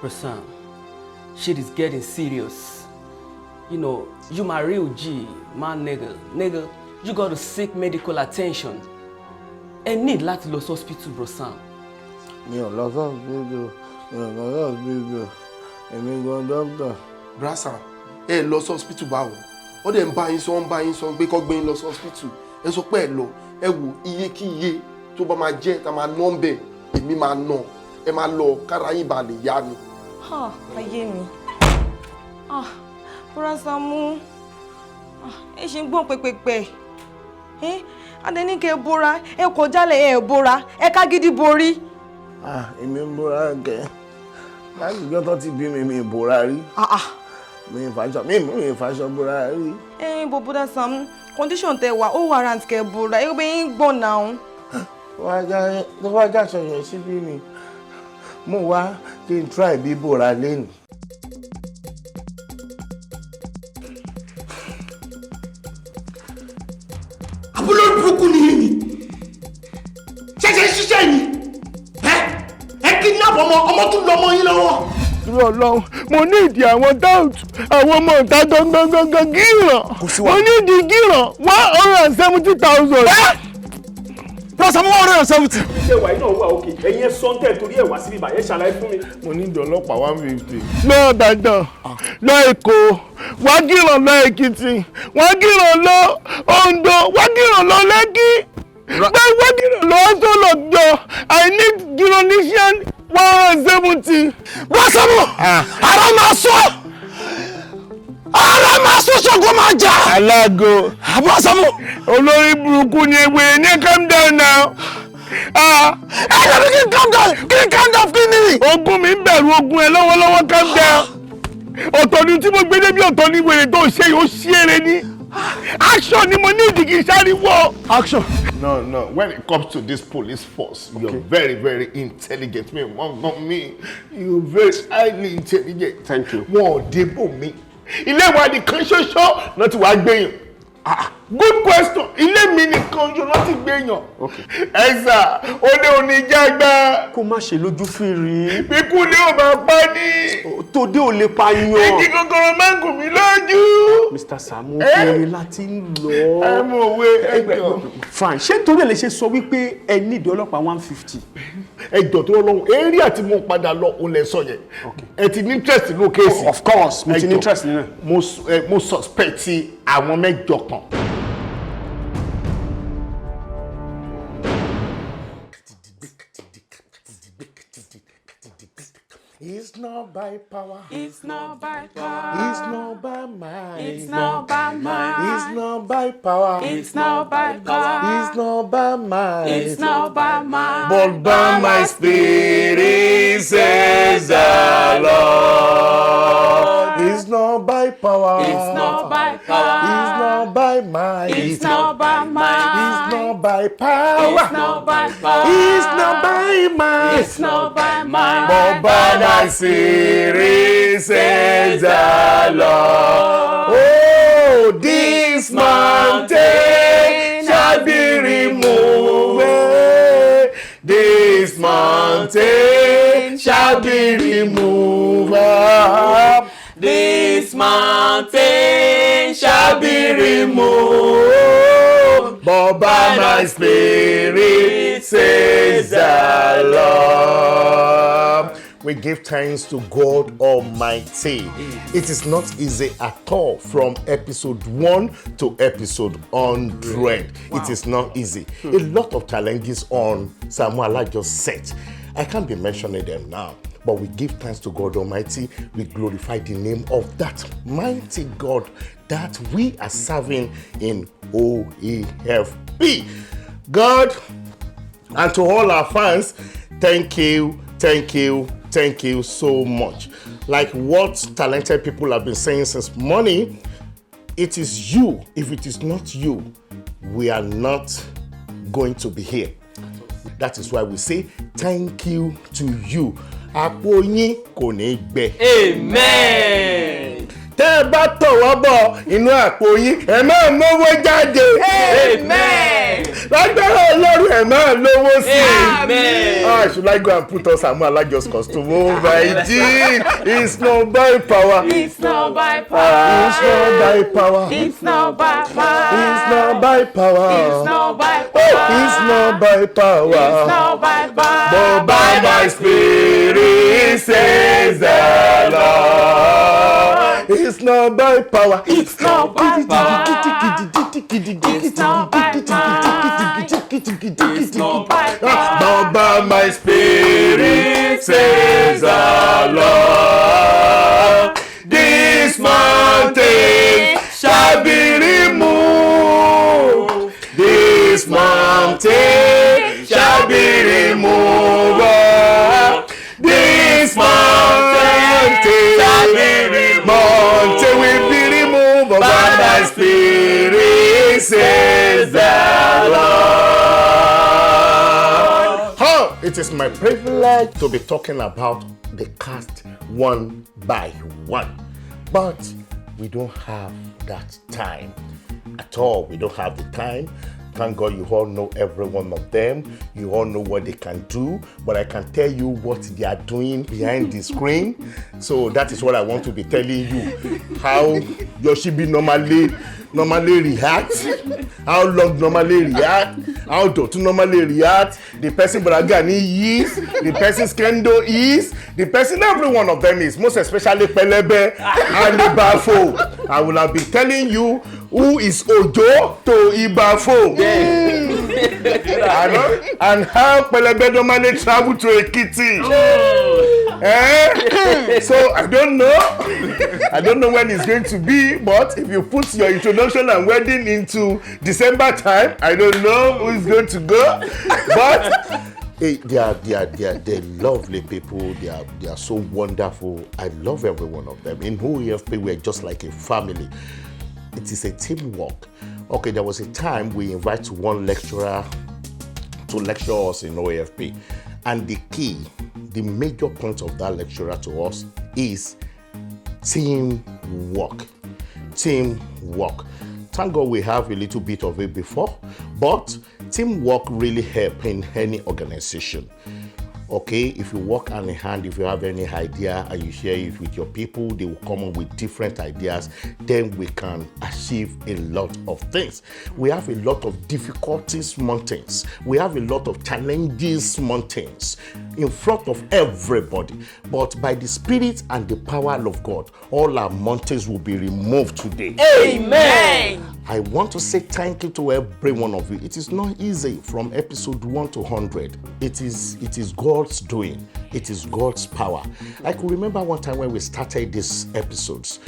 Sam, shit is getting serious. You know, you my real G, my nigga. Nigga, you got to seek medical attention. And need láti lọ hospital, bro Sam. Mi ò lọ hospital. Èmi gan doctor. Bro Sam, ẹ lọ hospital báwo? Ó dẹ̀ ń bá yín sọ pé kó gbé yín lọ hospital. Ẹ sọ pé ẹ lọ, ẹ wo iye kí iye tó bá máa jẹ́ tá máa ná ńbẹ̀, èmi máa ná. Ẹ máa lọ kára yín bá lè yá ni. Ayé mi. Bro Saamu. Ẹ ṣe ń gbọ́n pẹ́pẹ́pẹ́. Adé kẹ́ bóra, ẹ kò jálẹ̀ ẹ bóra, ẹ ká gidi borí. Èmi ń bóra gẹ̀. Láti ìjọ́ tó ti bí mi bóra rí. Mi ìfàṣọ bóra rí. Bro Saamu, condition tẹ wà, ó warrant kẹ́ bóra, ẹ gbé yín gbọ́n náà. Tó wá já ṣọyàn síbí ni, mo wá kí n try bí bóra lẹ́nu. Àbúrò burúkú ni yìí ni ṣẹ̀ṣẹ̀ ṣiṣẹ́ ni ẹ kidnap ọmọ tún lọ́mọ yín lọ́wọ́. Irú Ọlọ́run, mo ní ìdí àwọn doubt, àwọn ọmọ ìta gangan gíran. Mo ní ìdí gíran 170,000. Plus I'm 170. Ṣé wàá iná wà òkè? Ẹ̀yin sọ́ńtẹ̀ torí ẹ̀ wá síbí báyẹn ṣàlàyé fún mi. Mo ní ìdí ọlọ́pàá 150. Lọ Ìbàdàn, lọ Èkó, wá gíran lọ Èkìtì, wá gíran lọ Oǹdó, wá gíran lọ Lẹ́kì. Wá gíran lọ Ọ̀ṣọ́lọ̀jọ́. I need Gironisian 170. Bro Saamu, ara máa sọ ṣọ́gun máa jà. Alágo. Bro Saamu. Olórí burúkú ni ewé ní calm down now. Kí n calm down kí ni? Ogun mi ń bẹ̀rù ogun ẹ lọ́wọ́lọ́wọ́ calm down. Ọ̀tọ̀ ni tí mo gbé débi ọ̀tọ̀ ni wèrè tó ṣe yóò ṣeré ní. Action ni mo ní ìdíkì sáríwọ́. Action. No. When it comes to this police force, you're very, very intelligent. You're very highly intelligent. Thank you. Wọ́n ò débò mi. Ilé ìwádìí kan ṣoṣo náà ti wá gbẹ̀yàn. Good question. Ilé mi nìkan ṣoṣo náà ti gbẹ̀yàn. Ẹ̀sà, ó ní oníjàgbá. Kó má ṣe lójú fìrí. Bíkú ni ó máa pa ní. Tòde ò lè pa yan. Igi kòkòrò máa ń gùn mí lójú. Mr. Saamu, kéré láti ń lọ. Ẹ mú òwe ẹgbẹ́. Fine. Ṣé torí ẹ lè ṣe sọ wípé ẹ ní ìdí ọlọ́pàá 150? Ẹjọ́ tó lọ́wọ́ eré àti mo padà lọ òun lẹ sọ yẹn. Ẹ ti ní interest nínú kéèsì. Of course, mo ti ní interest nínú ẹ̀. Mo suspect àwọn mẹ́jọ kan. It's not by power. It's not by power. It's not by might. It's not by might. It's not by power. It's not by power. It's not by might. It's not by might. But by my spirit, says the Lord. It's not by power. It's not by power. It's not by might. It's not by might. It's not by power. It's not by power. It's not by might. It's not by might. But by my spirit, says the Lord. Oh, this mountain shall be removed. This mountain shall be removed. This mountain shall be removed. But by my spirit, says the Lord. We give thanks to God Almighty. It is not easy at all from episode 1 to episode 100. Wow. It is not easy. A lot of challenges on Saamu Alajo's set. I can't be mentioning them now. But we give thanks to God Almighty. We glorify the name of that mighty God that we are serving in OEFP. God, and to all our fans, thank you so much. Like what talented people have been saying since morning, it is you. If it is not you, we are not going to be here. That is why we say thank you to you. Àpò yín kò ní gbẹ. Amen. Tẹ́ bá tọwọ́ bọ̀ inú àpò yín, ẹ máa mówó jáde. Amen. Lágbára Ọlọ́run ẹ̀ máa lówó sí i. Amen. Should I go and put on Saamu Alajo's costume? Oh my G, it's not by power. It's not by power. It's not by power. It's not by power. It's not by power. It's not by power. It's not by power. It's not by power. But by my spirit says the Lord. It's not by power. It's not by power. It's not by power. It's not by power. But by my spirit says the Lord. This mountain shall be removed. This mountain shall be removed. This mountain shall be removed. Mountain will be removed by my spirit, says the Lord. It is my privilege to be talking about the cast one by one, but we don't have that time at all. We don't have the time. Thank God you all know every one of them. You all know what they can do, but I can tell you what they are doing behind the screen. So that is what I want to be telling you. How Yoshibi normally reacts, how long normally react, how Dotu normally react, the person Bragani is, the person Skendo is, the person every one of them is, most especially Pelebe and Ibafo. I will have been telling you who is Ojo to Ibafo. And how Pelebe normally travel to Ekiti. So I don't know. I don't know when it's going to be, but if you put your introduction and wedding into December time, I don't know who is going to go. But hey, they are lovely people. They are so wonderful. I love every one of them. In OEFP, we're just like a family. It is a teamwork. Okay, there was a time we invite one lecturer to lecture us in OEFP, and the major point of that lecturer to us is teamwork. Teamwork. Thank God we have a little bit of it before, but teamwork really helps in any organization. Okay, if you work hand in hand, if you have any idea and you share it with your people, they will come up with different ideas, then we can achieve a lot of things. We have a lot of difficulties, mountains. We have a lot of challenges, mountains in front of everybody. But by the Spirit and the power of God, all our mountains will be removed today. Amen. I want to say thank you to every one of you. It is not easy from episode 1 to 100. It is God's doing. It is God's power. I could remember one time when we started these episodes,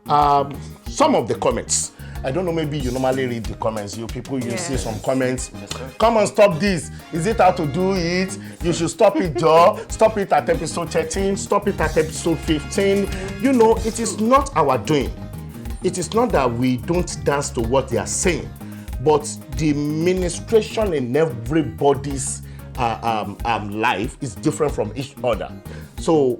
some of the comments, I don't know, maybe you normally read the comments. You see some comments. Come on, stop this. Is it how to do it? You should stop it, Joe. Stop it at episode 13. Stop it at episode 15. It is not our doing. It is not that we don't dance to what they are saying, but the ministration in everybody's life is different from each other. So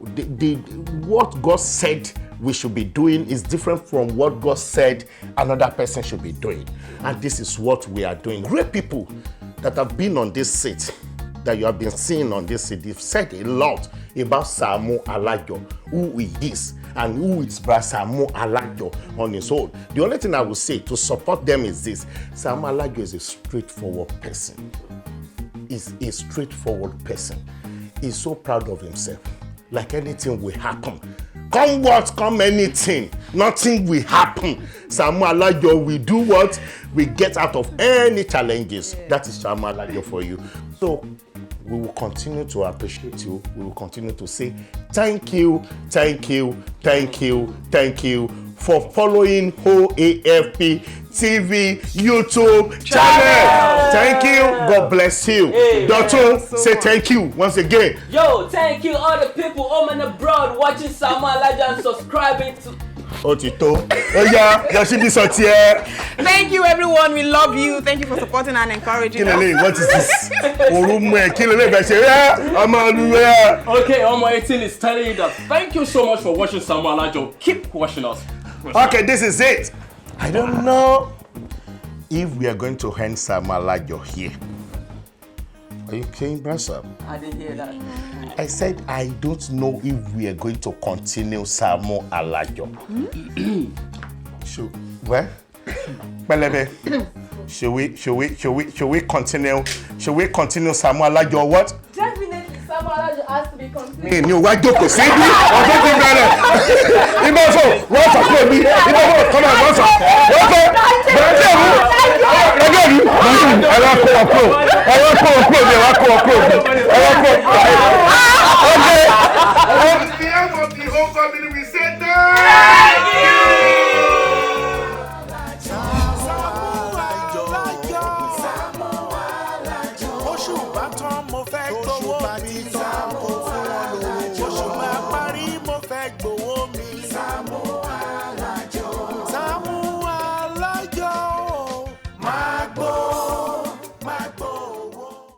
what God said we should be doing is different from what God said another person should be doing. And this is what we are doing. Great people that have been on this seat, that you have been seeing on this seat, they've said a lot about Saamu Alajo, who he is, and who is Saamu Alajo on his own. The only thing I will say to support them is this: Saamu Alajo is a straightforward person. He's a straightforward person. He's so proud of himself. Like anything will happen. Come what, come anything. Nothing will happen. Saamu Alajo will do what? We get out of any challenges. That is Saamu Alajo for you. So we will continue to appreciate you. We will continue to say thank you for following OAFP TV YouTube channel. Thank you. God bless you. Hey, Doctor, say thank you once again. Yo, thank you all the people home and abroad watching Saamu Alajo and subscribing to... Otito. Oh yeah, Yoshibi Sotier. Thank you, everyone. We love you. Thank you for supporting and encouraging us. What is this? Okay, Omo 18 is telling you that thank you so much for watching Saamu Alajo. Keep watching us. Okay, this is it. I don't know. if we are going to end Saamu Alajo here. Are you kidding, brother? I didn't hear that. I said I don't know if we are going to continue Saamu Alajo. Where? Belebe. Should we continue Saamu Alajo or what? Definitely, Saamu Alajo has to be continued. Me, you why joke see me? Or something like that. What's up with me? Come on, what's up? On behalf of the whole family, we say thank you. Saamu